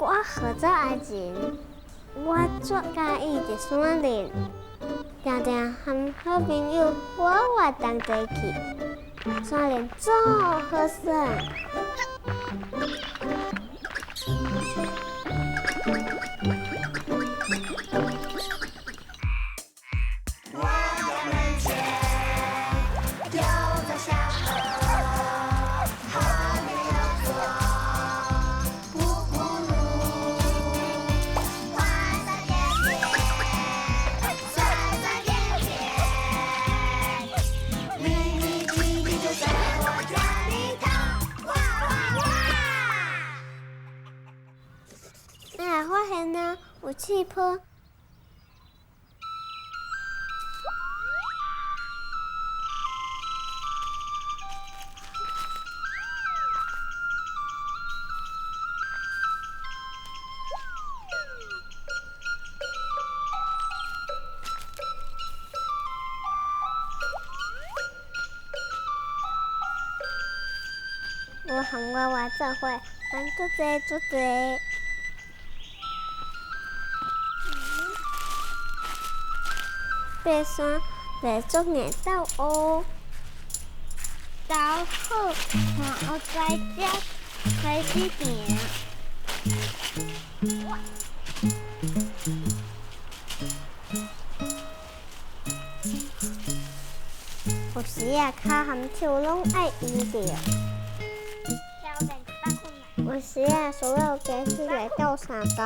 我合作阿钱，我最介意伫山林，定定和好朋友活动在一起，山林做好耍。发现呢有气泡，我和娃娃做伙，玩足济。爬山爬足硬斗乌，斗好看后在遮开始行。有时啊，脚和手拢爱移着。有时啊，所有家起来斗相共。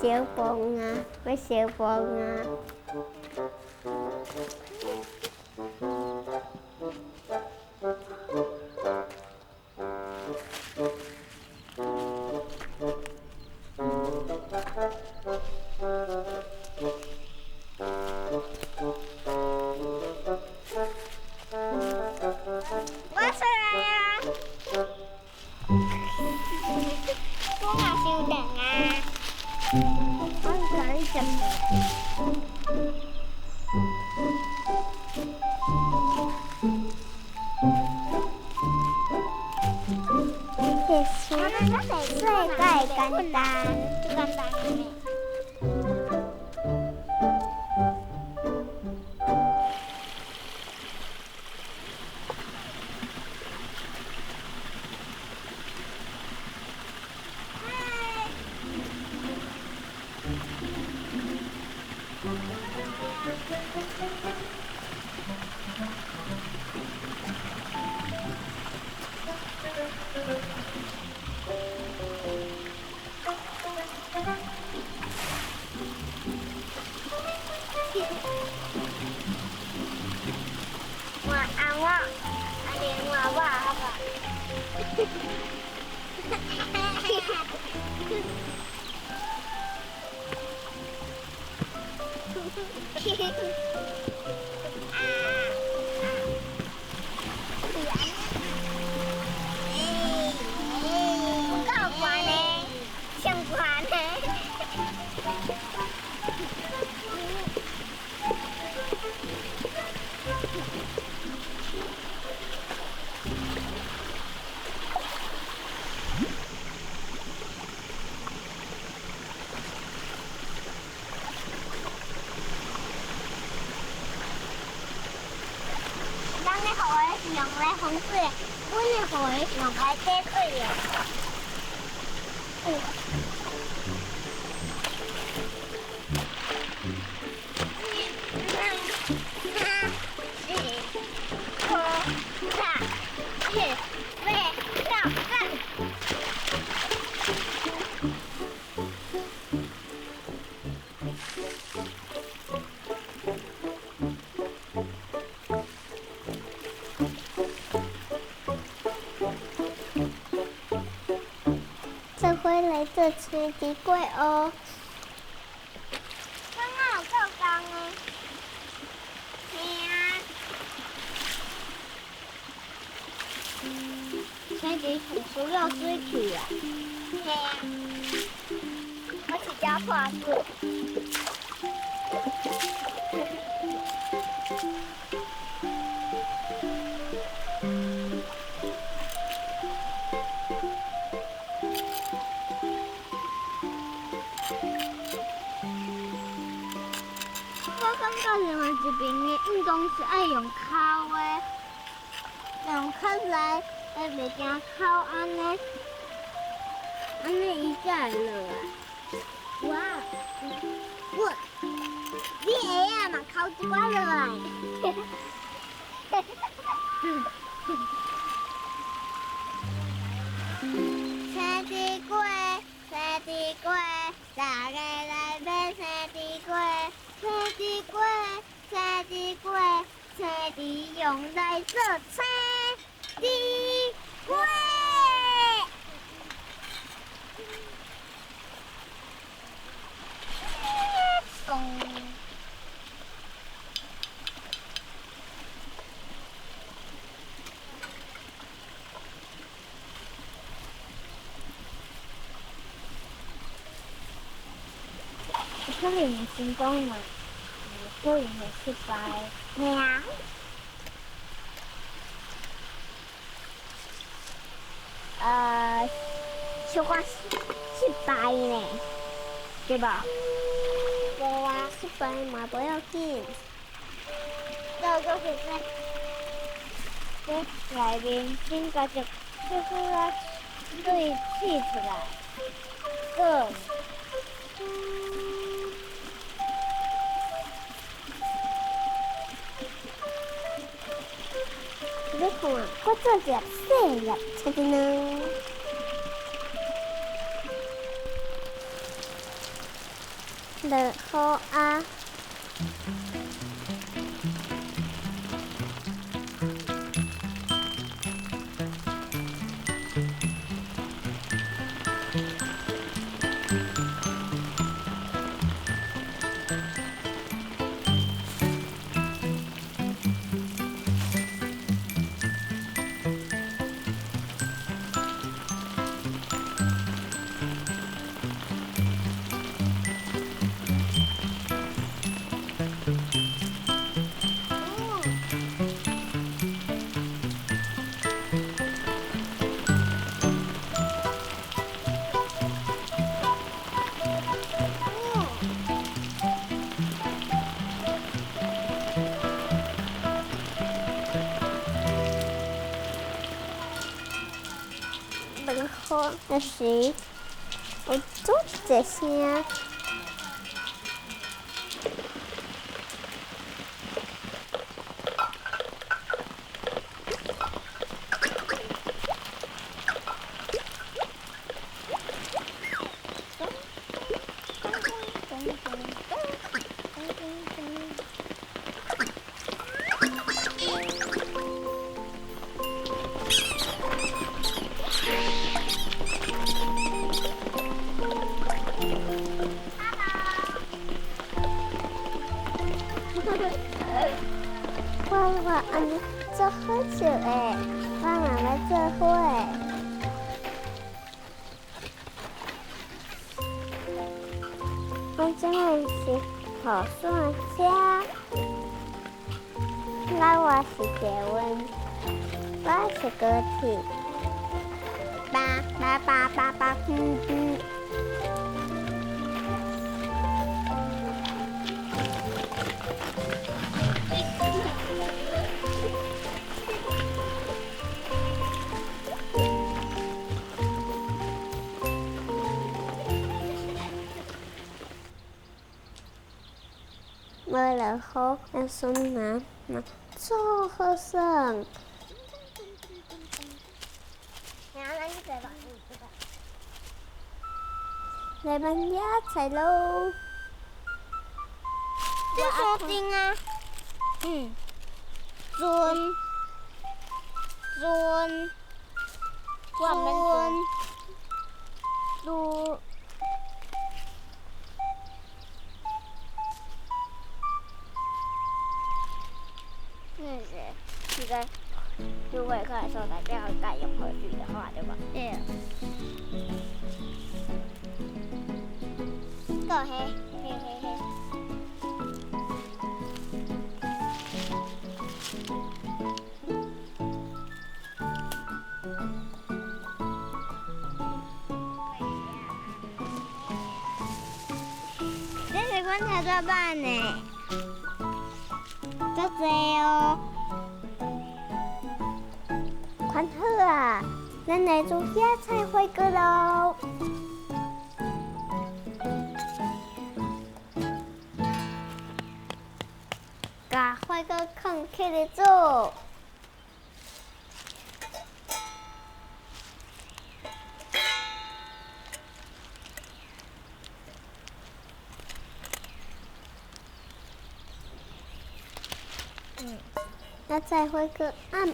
小蹦啊，要小蹦啊！我出来呀！我也收电啊！我可以食。其实世界简单，简单呢。我阿我，阿连我好吧。不够宽呢，上宽呢。咱的河是用来风水，阮的河是用来滴水的。这回来这青地粿哦。刚刚有够工哦。嘿啊。青地很需要水去啊。嘿啊。我是叫要画树。我感觉另外一边的运动是爱用脚的，用脚来袂惊口安尼，安尼伊才会落来。哇！我，你鞋啊嘛扣一寡落来。青地瓜，青地瓜，大家来买青地瓜。青地瓜，青地瓜，青地用来做青地瓜。可能会成功嘛，可能会失败。喵。小可失败呢，对吧？无啊，失败嘛不要紧。这个是这内面先把这个对砌出来，个。你看，我做只细粒出的呢。落好啊！很好，那是我做这些。我安尼做好笑诶，我嘛要做伙。我真的是好爽吃，我是结婚，我是个体，爸，为了好要送妈妈做好生。来搬家菜喽！这确定啊？准。这个入会课的时候才不要再用回去的话，对吧？对。个嘿，嘿嘿嘿。你是观察怎办呢？足济哦。款好啊，咱来做野菜花糕喽。把花糕放起来做。野菜花糕按。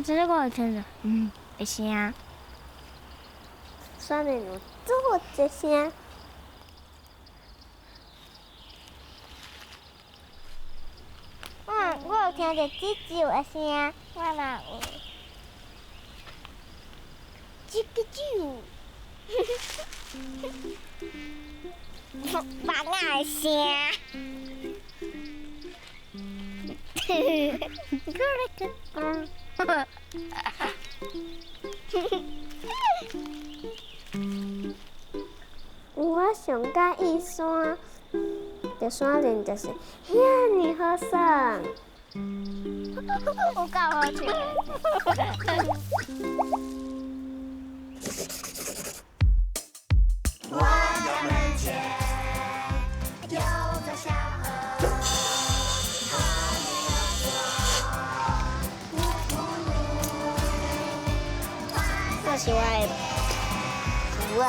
这个我听着，会声。上面有做这声。我有听到吱吱的声，我嘛有。吱吱吱。白鸭的声。我上介意山，这山林就是遐尼好耍。有够好笑。我的门前有座小河，河里有座这是我的图啊。